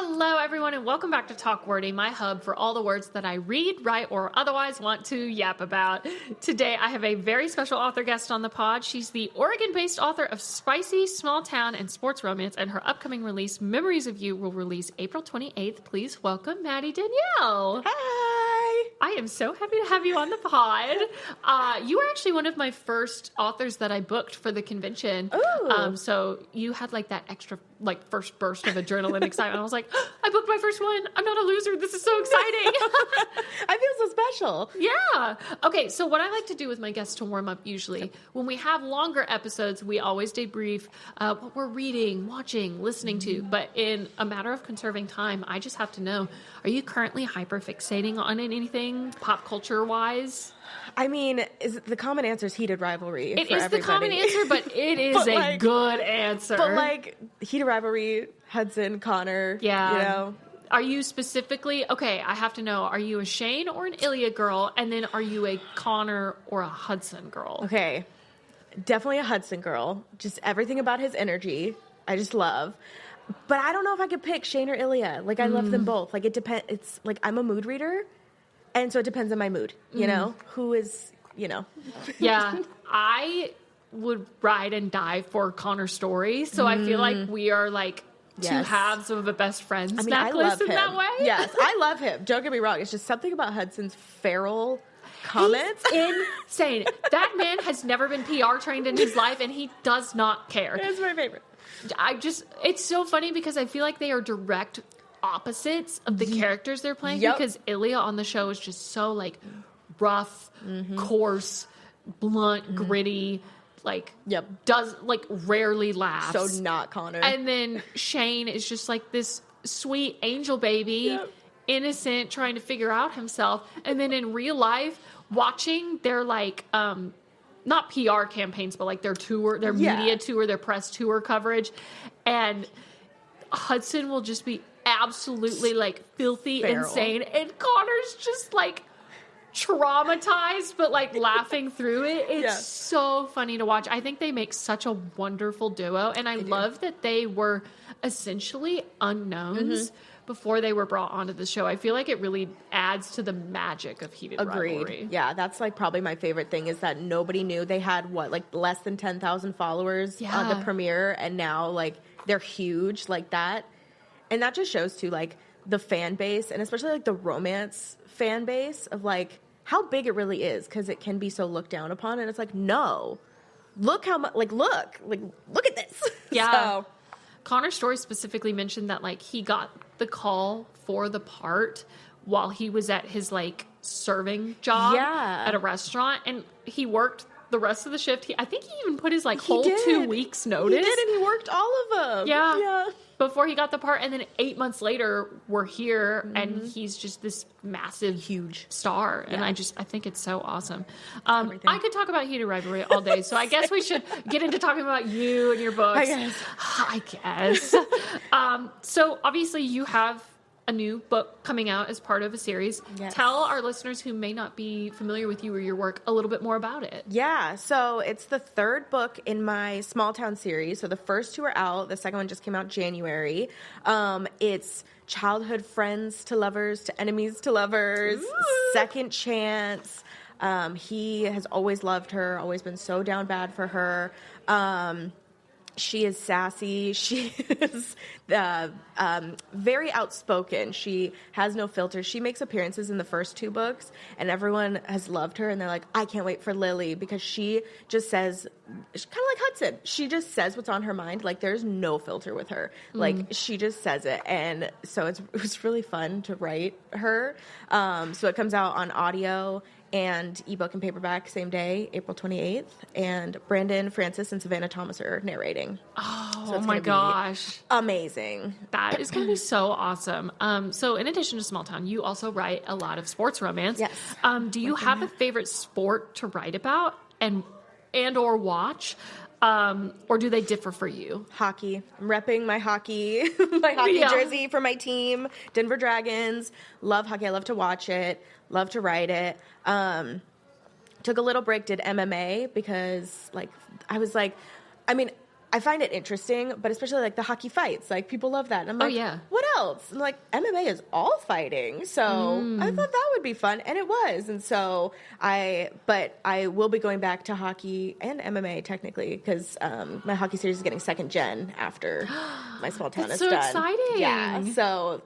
Hello, everyone, and welcome back to Talk Wordy, my hub for all the words that I read, write, or otherwise want to yap about. Today, I have a very special author guest on the pod. She's the Oregon-based author of spicy, small town, and sports romance, and her upcoming release, Memories of You, will release April 28th. Please welcome Madi Danielle. Hi! I am so happy to have you on the pod. You were actually one of my first authors that I booked for the convention. Ooh. So you had like that extra, like, first burst of adrenaline excitement. I was like, I booked my first one. I'm not a loser. This is so exciting. I feel so special. Yeah. Okay, so what I like to do with my guests to warm up usually, when we have longer episodes, we always debrief what we're reading, watching, listening to. But in a matter of conserving time, I just have to know, are you currently hyperfixating on anything pop culture-wise? I mean, the common answer is heated rivalry. It for is everybody. the common answer, but it is a good answer. But like, heated rivalry, Hudson, Connor, yeah. You know. Are you specifically, okay, I have to know, are you a Shane or an Ilya girl? And then are you a Connor or a Hudson girl? Okay. Definitely a Hudson girl. Just everything about his energy, I just love. But I don't know if I could pick Shane or Ilya. Like, I love them both. Like, it depends. It's like, I'm a mood reader. And so it depends on my mood, you know? Who is, you know? Yeah. I would ride and die for Connor's story. So I feel like we are like two halves of a best friends necklace in that way. Yes, I love him. Don't get me wrong. It's just something about Hudson's feral comments. He's insane. That man has never been PR trained in his life, and he does not care. It's my favorite. It's so funny because I feel like they are direct opposites of the characters they're playing, because Ilya on the show is just so like rough, coarse, blunt, gritty, like does like rarely laughs. So not Connor. And then Shane is just like this sweet angel baby, innocent, trying to figure out himself. And then in real life, watching their like not PR campaigns, but like their tour, their media tour, their press tour coverage, and Hudson will just be absolutely like filthy, insane, and Connor's just like traumatized but like laughing through it. It's so funny to watch. I think they make such a wonderful duo, and I love that they were essentially unknowns before they were brought onto the show. I feel like it really adds to the magic of heated rivalry. Yeah, that's like probably my favorite thing is that nobody knew. They had like less than 10,000 followers on the premiere, and now like they're huge like that. And that just shows too, like, the fan base, and especially, like, the romance fan base of, like, how big it really is, because it can be so looked down upon. And it's like, no. Look how much, look at this. Yeah. So. Connor's story specifically mentioned that, like, he got the call for the part while he was at his, like, serving job at a restaurant. And he worked the rest of the shift. I think he even put his, like, whole 2 weeks notice. He did, and he worked all of them. Yeah. Before he got the part, and then 8 months later, we're here, and he's just this massive, huge star, and I think it's so awesome. I could talk about heated rivalry all day, so I guess we should get into talking about you and your books. I guess. So obviously, you have a new book coming out as part of a series. Tell our listeners who may not be familiar with you or your work a little bit more about it. Yeah, so it's the third book in my small town series. So the first two are out. The second one just came out January. It's childhood friends to lovers to enemies to lovers. Ooh. Second chance. He has always loved her, always been so down bad for her. She is sassy. She is very outspoken. She has no filter. She makes appearances in the first two books, and everyone has loved her, and they're like, I can't wait for Lily, because she just says, she's kind of like Hudson. She just says what's on her mind. Like, there's no filter with her. Like, she just says it, and so it was really fun to write her. So it comes out on audio and ebook and paperback same day, April 28th. And Brandon, Francis, and Savannah Thomas are narrating. Oh my gosh. Amazing. That is going to be so awesome. So in addition to Small Town, you also write a lot of sports romance. Yes. Do you have a favorite sport to write about and or watch? Or do they differ for you? Hockey. I'm repping my hockey, jersey for my team, Denver Dragons. Love hockey. I love to watch it. Love to write it. Took a little break, did MMA because I I find it interesting, but especially like the hockey fights, like people love that. And I'm like, what else? And like MMA is all fighting. So I thought that would be fun. And it was. And so but I will be going back to hockey and MMA technically because my hockey series is getting second gen after my small town is so done. Exciting. Yeah. So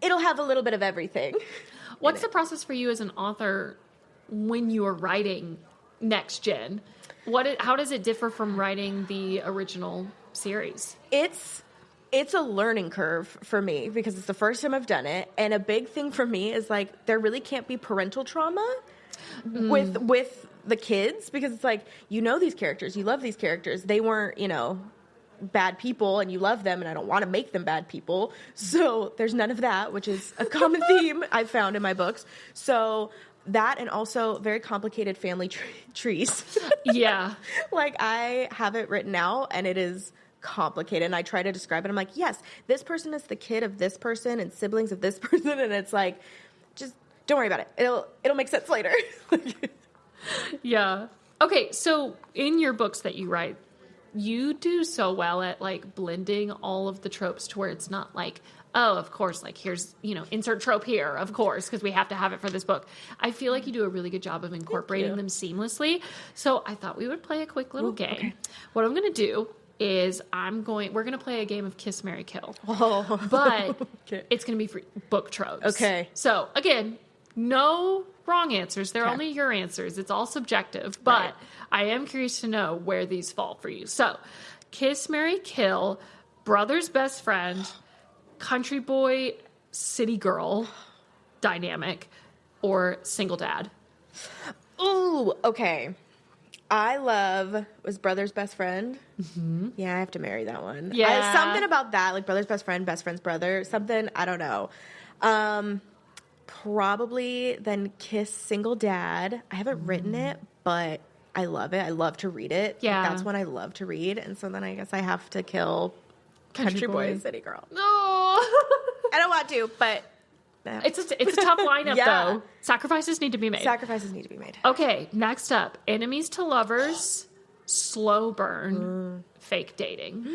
it'll have a little bit of everything. What's the process for you as an author when you are writing next gen? How does it differ from writing the original series? It's a learning curve for me because it's the first time I've done it. And a big thing for me is like there really can't be parental trauma with the kids because it's like, these characters, you love these characters. They weren't, bad people and you love them and I don't want to make them bad people. So there's none of that, which is a common theme I've found in my books. So that and also very complicated family trees. Yeah. Like I have it written out and it is complicated and I try to describe it. I'm like, yes, this person is the kid of this person and siblings of this person. And it's like, just don't worry about it. It'll make sense later. Yeah. Okay. So in your books that you write, you do so well at like blending all of the tropes to where it's not like, oh, of course, like here's, insert trope here, of course, because we have to have it for this book. I feel like you do a really good job of incorporating them seamlessly. So I thought we would play a quick little game. Okay. What I'm going to do is we're going to play a game of Kiss, Marry, Kill. Oh. But it's going to be for book tropes. Okay. So again, no wrong answers. They're only your answers. It's all subjective, but I am curious to know where these fall for you. So Kiss, Marry, Kill, brother's best friend, country boy, city girl dynamic, or single dad. Ooh, okay. Was brother's best friend? Mm-hmm. Yeah, I have to marry that one. Yeah. Something about that, like brother's best friend's brother, something, I don't know. Probably then Kiss, single dad. I haven't written it, but I love it. I love to read it. Yeah. That's one I love to read. And so then I guess I have to kill country boy and city girl. No. I don't want to, but it's a tough lineup though. Sacrifices need to be made. Okay, next up, enemies to lovers, slow burn, fake dating.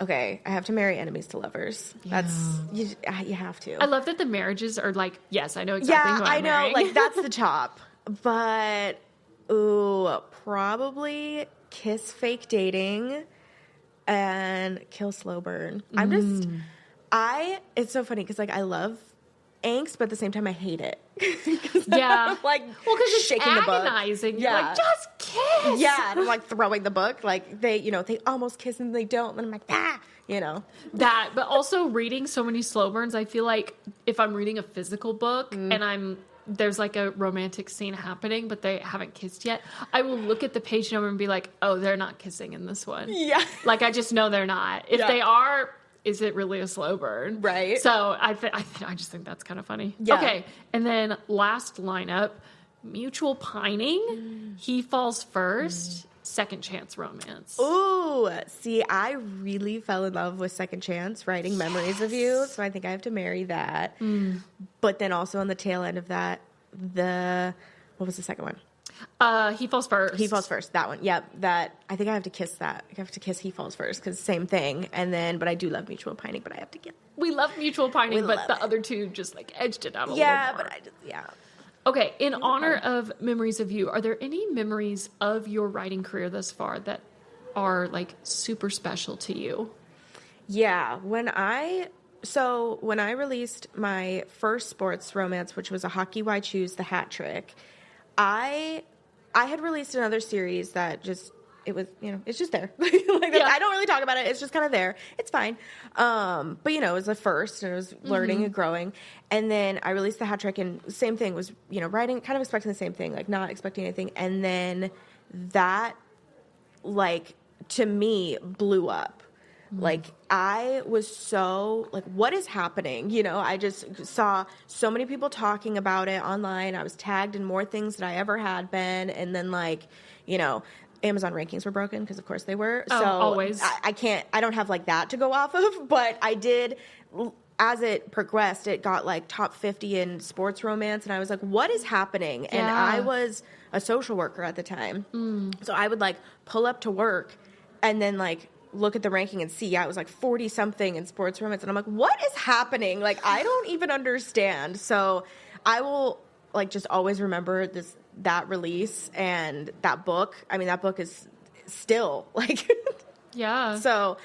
Okay, I have to marry enemies to lovers. Yeah. You have to. I love that the marriages are like, yes, I know exactly who I'm marrying. Like that's the top. But probably kiss fake dating and kill slow burn. It's so funny because like I love angst, but at the same time I hate it. Yeah. Like, because it's shaking agonizing. The book. Yeah. You're like, just kiss. Yeah. And I'm like throwing the book. Like they almost kiss and they don't. And I'm like, That, but also reading so many slow burns, I feel like if I'm reading a physical book and there's like a romantic scene happening, but they haven't kissed yet, I will look at the page number and be like, oh, they're not kissing in this one. Yeah. Like, I just know they're not. If they are, is it really a slow burn? Right. So I just think that's kind of funny. Yeah. Okay. And then last lineup, mutual pining. He falls first. Second chance romance. Ooh, see, I really fell in love with Second Chance, writing Memories of You, so I think I have to marry that. But then also on the tail end of that, what was the second one? He Falls First. He Falls First, that one. Yep, that, I think I have to kiss that. I have to kiss He Falls First, because same thing. And then, but I do love mutual pining, but I have to get... We love mutual pining, but the other two just like edged it out a little more. Yeah, but Okay, in honor of Memories of You, are there any memories of your writing career thus far that are like super special to you? Yeah, when I released my first sports romance, which was A Hockey Why Choose the Hat Trick, I had released another series that just, it was, it's just there. I don't really talk about it. It's just kind of there. It's fine. But it was the first and it was learning and growing. And then I released the Hat Trick and same thing was, writing, kind of expecting the same thing, like not expecting anything. And then that, like, to me blew up. Like, I was so, like, what is happening? I just saw so many people talking about it online. I was tagged in more things than I ever had been. And then, like, Amazon rankings were broken because, of course, they were. Oh, so always. I don't have, like, that to go off of. But I did, as it progressed, it got, like, top 50 in sports romance. And I was like, what is happening? Yeah. And I was a social worker at the time. So I would, like, pull up to work and then like look at the ranking and see, it was like 40 something in sports romance. And I'm like, what is happening? Like, I don't even understand. So I will like just always remember that release and that book. I mean, that book is still like, yeah. So,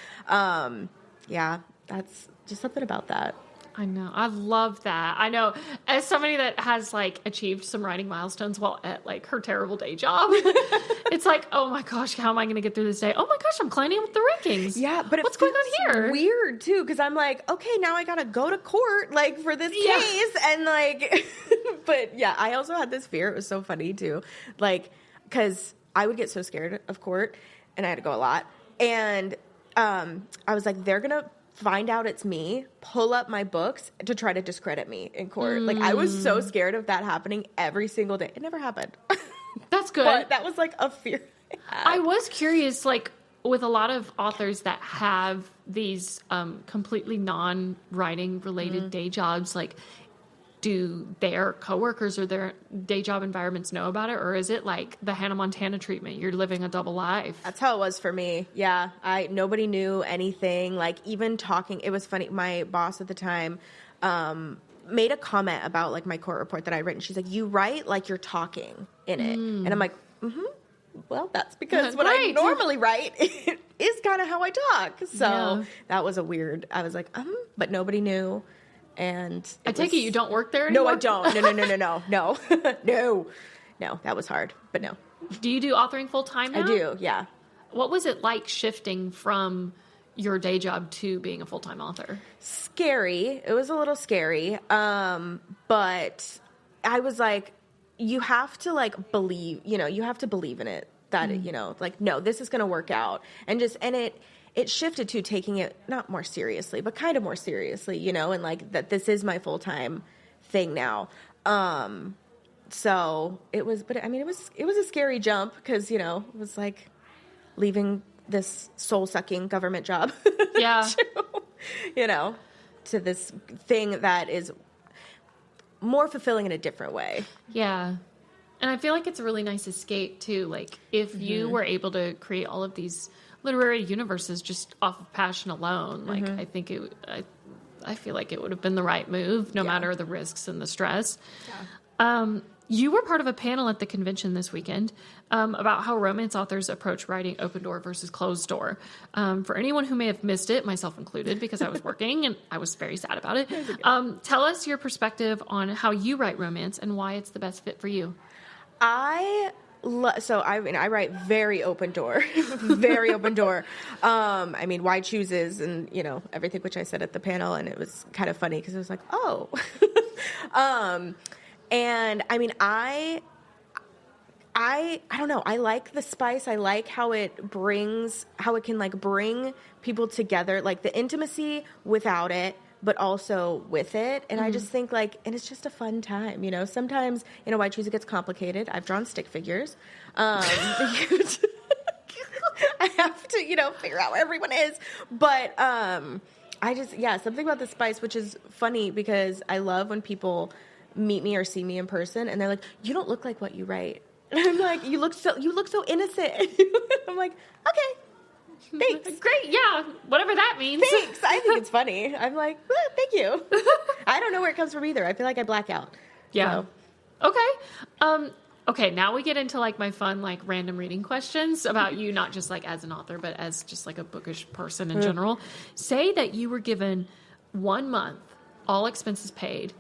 yeah, that's just something about that. I know. I love that. I know, as somebody that has like achieved some writing milestones while at like her terrible day job, it's like, oh my gosh, how am I going to get through this day? Oh my gosh, I'm climbing with the rankings. Yeah, but what's going on here? Weird too, because I'm like, okay, now I got to go to court like for this case, and like, but yeah, I also had this fear. It was so funny too, like because I would get so scared of court, and I had to go a lot, and I was like, they're gonna find out it's me, pull up my books to try to discredit me in court. Like, I was so scared of that happening every single day. It never happened. That's good. But that was like a fear I was curious, like, with a lot of authors that have these completely non-writing related day jobs, like, do their coworkers or their day job environments know about it? Or is it like the Hannah Montana treatment? You're living a double life. That's how it was for me. Yeah. Nobody knew anything. Like, even talking, it was funny. My boss at the time, made a comment about like my court report that I written. She's like, you write like you're talking in it. And I'm like, well, that's because what I normally write is kind of how I talk. So that was a weird, I was like, but nobody knew. And I take it you don't work there anymore? No, I don't. No, that was hard, but no. Do you do authoring full time now? I do, yeah. What was it like shifting from your day job to being a full-time author? Scary. It was a little scary. But I was like, you have to like believe, you have to believe in it that, like, no, this is going to work out. And it shifted to taking it not more seriously, but kind of more seriously, and like that this is my full-time thing now. So it was, but I mean, it was a scary jump because, it was like leaving this soul-sucking government job. Yeah. to this thing that is more fulfilling in a different way. Yeah. And I feel like it's a really nice escape too. Like if you were able to create all of these literary universes just off of passion alone, like I think I feel like it would have been the right move, no matter the risks and the stress. Yeah. You were part of a panel at the convention this weekend about how romance authors approach writing open door versus closed door. For anyone who may have missed it, myself included, because I was working and I was very sad about it. Tell us your perspective on how you write romance and why it's the best fit for you. I write very open door, very open door. Why chooses and, everything, which I said at the panel, and it was kind of funny because it was like, oh, and I mean, I don't know. I like the spice. I like how it can like bring people together, like the intimacy without it, but also with it. And I just think like, and it's just a fun time, sometimes, Why Choose It gets complicated. I've drawn stick figures. I have to, figure out where everyone is. But, something about the spice, which is funny because I love when people meet me or see me in person and they're like, you don't look like what you write. And I'm like, you look so innocent. I'm like, okay, thanks. Great, yeah, whatever that means. Thanks. I think it's funny. I'm like, well, thank you. I don't know where it comes from either. I feel like I black out. Yeah. So. Okay. Okay, now we get into like my fun, like random reading questions about you, not just like as an author, but as just like a bookish person in general. Say that you were given 1 month, all expenses paid,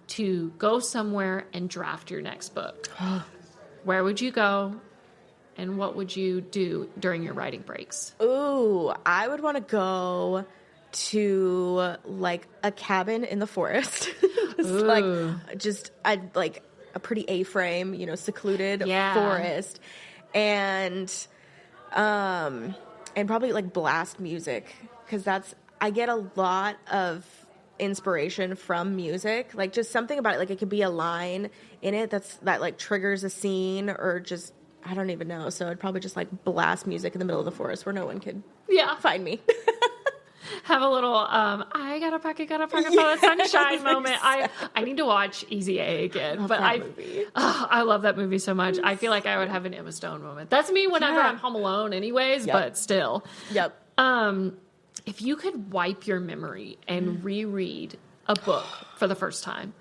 to go somewhere and draft your next book. Where would you go, and what would you do during your writing breaks? Ooh, I would want to go to like a cabin in the forest. just a pretty A-frame, secluded forest, and probably like blast music, because I get a lot of inspiration from music, like just something about it, like it could be a line in it that like triggers a scene, or just I don't even know. So I'd probably just like blast music in the middle of the forest where no one could find me. Have a little I I got a pocket full of sunshine moment. I need to watch Easy A again. But I love that movie so much. I feel like I would have an Emma Stone moment. That's me whenever I'm home alone anyways, but still. Yep. If you could wipe your memory and reread a book for the first time,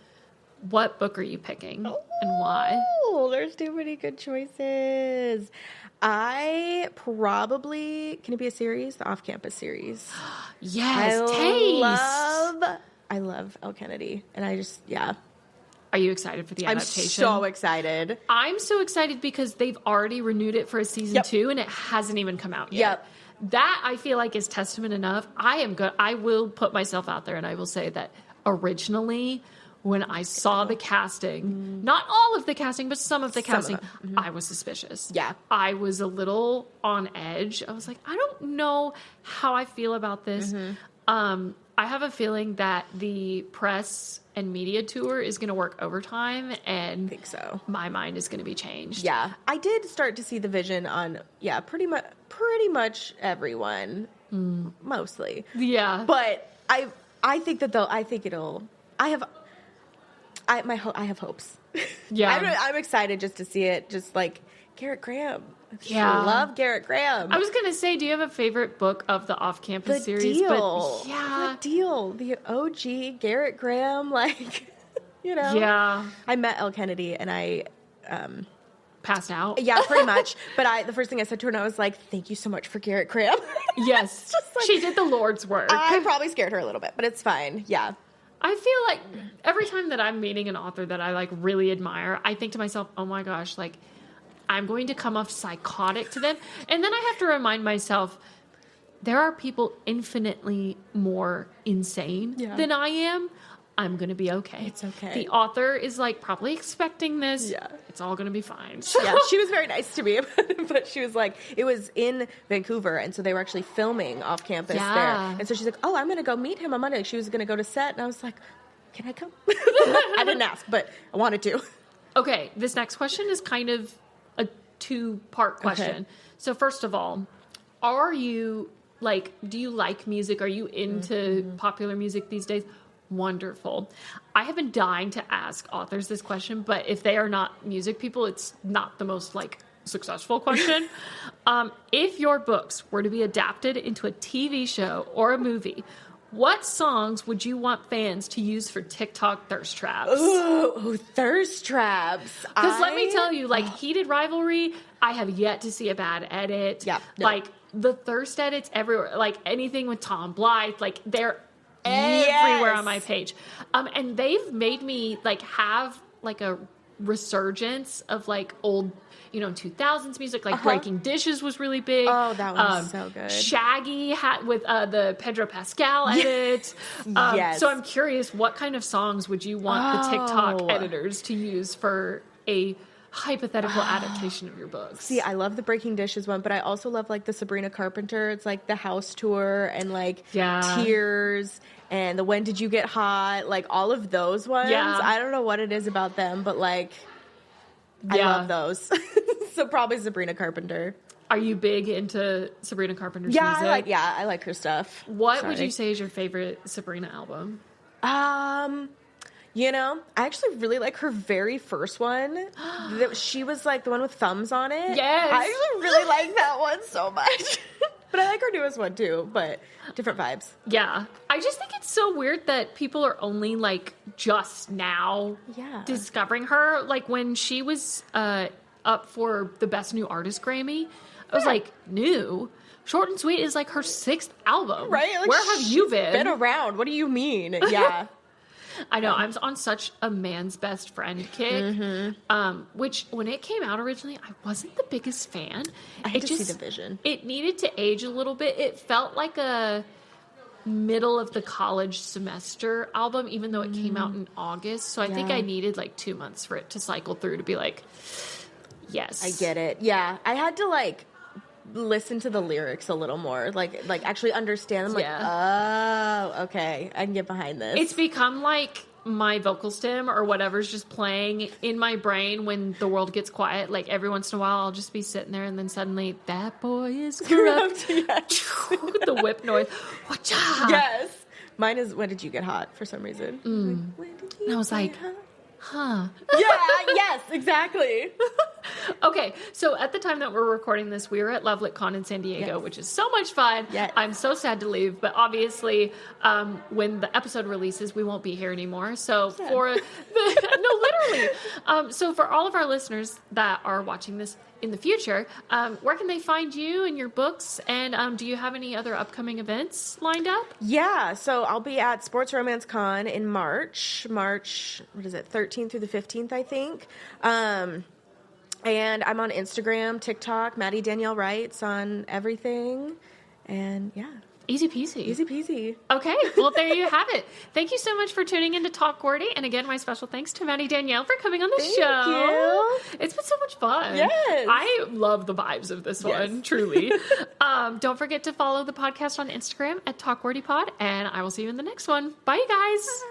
what book are you picking and why? Oh, there's too many good choices. Can it be a series? The Off-Campus series. Yes, I love Elle Kennedy. And Are you excited for the adaptation? I'm so excited. I'm so excited because they've already renewed it for a season 2 and it hasn't even come out yet. That I feel like is testament enough. I will put myself out there and I will say that originally when I saw the casting, not all of the casting, but some of the casting, I was suspicious. Yeah. I was a little on edge. I was like, I don't know how I feel about this. I have a feeling that the press and media tour is going to work overtime, and I think so. My mind is going to be changed. Yeah. I did start to see the vision on, pretty much everyone, mostly. Yeah. But I think that I have hopes. Yeah. I'm excited just to see it. Just like Garrett Graham. Yeah. I love Garrett Graham. I was going to say, do you have a favorite book of the Off-Campus series? Deal. But yeah. The Deal. The OG Garrett Graham, Yeah. I met Elle Kennedy and I passed out. Yeah, pretty much. But the first thing I said to her, and I was like, thank you so much for Garrett Graham. Yes. She did the Lord's work. I probably scared her a little bit, but it's fine. Yeah. I feel like every time that I'm meeting an author that I really admire, I think to myself, oh my gosh, I'm going to come off psychotic to them. And then I have to remind myself, there are people infinitely more insane than I am. I'm going to be okay. It's okay. The author is probably expecting this. Yeah. It's all going to be fine. Yeah, she was very nice to me, but she was like, it was in Vancouver, and so they were actually filming off campus there. And so she's like, oh, I'm going to go meet him on Monday. She was going to go to set, and I was like, can I come? I didn't ask, but I wanted to. Okay, this next question is kind of a two-part question. Okay. So first of all, are you, do you like music? Are you into popular music these days? Wonderful. I have been dying to ask authors this question, but if they are not music people, it's not the most successful question. If your books were to be adapted into a TV show or a movie, what songs would you want fans to use for TikTok thirst traps? Ooh, thirst traps. Because let me tell you, Heated Rivalry, I have yet to see a bad edit. Yeah. The thirst edits everywhere, anything with Tom Blythe, they're everywhere on my page. And they've made me have a resurgence of old 2000s music, Breaking Dishes was really big. Oh, that was so good. Shaggy had with the Pedro Pascal edit. So I'm curious, what kind of songs would you want the TikTok editors to use for a hypothetical adaptation of your books? See, I love the Breaking Dishes one, but I also love the Sabrina Carpenter. It's the house tour and Tears and the When Did You Get Hot, all of those ones. Yeah. I don't know what it is about them, but I love those. So probably Sabrina Carpenter. Are you big into Sabrina Carpenter's music? I like her stuff. What would you say is your favorite Sabrina album? I actually really like her very first one. She was the one with thumbs on it. Yes. I actually really like that one so much. But I like her newest one too, but different vibes. Yeah. I just think it's so weird that people are only just now discovering her. When she was up for the Best New Artist Grammy, I was new? Short and Sweet is her 6th album. Right? Where have you been? Around. What do you mean? Yeah. I know. I'm on such a man's best friend kick, which when it came out originally, I wasn't the biggest fan. I had to see the vision. It needed to age a little bit. It felt like a middle of the college semester album, even though it came out in August. So I think I needed 2 months for it to cycle through to be yes. I get it. Yeah. I had to listen to the lyrics a little more, actually understand them. Oh, okay, I can get behind this. It's become my vocal stem or whatever's just playing in my brain when the world gets quiet. Every once in a while, I'll just be sitting there, and then suddenly, that boy is corrupt. The whip noise. Yes. Mine is, when did you get hot, for some reason? Like, when did you And I was get like, hot? huh. Yeah, yes, exactly. Okay, so at the time that we're recording this, we were at LoveLitCon in San Diego, Yes. which is so much fun. Yes. I'm so sad to leave, but obviously, when the episode releases, we won't be here anymore. So for literally. So for all of our listeners that are watching this in the future, where can they find you and your books? And do you have any other upcoming events lined up? Yeah, so I'll be at Sports Romance Con in March, what is it, 13th through the 15th, I think. And I'm on Instagram, TikTok, Madi Danielle Writes on everything. And yeah, Easy peasy. easy peasy. Okay, well, there you have it. Thank you so much for tuning in to Talk Wordy. And again, my special thanks to Madi Danielle for coming on the Thank show. you. It's been so much fun. Yes. I love the vibes of this one, truly. Don't forget to follow the podcast on Instagram at Talk Wordy Pod, and I will see you in the next one. Bye, you guys.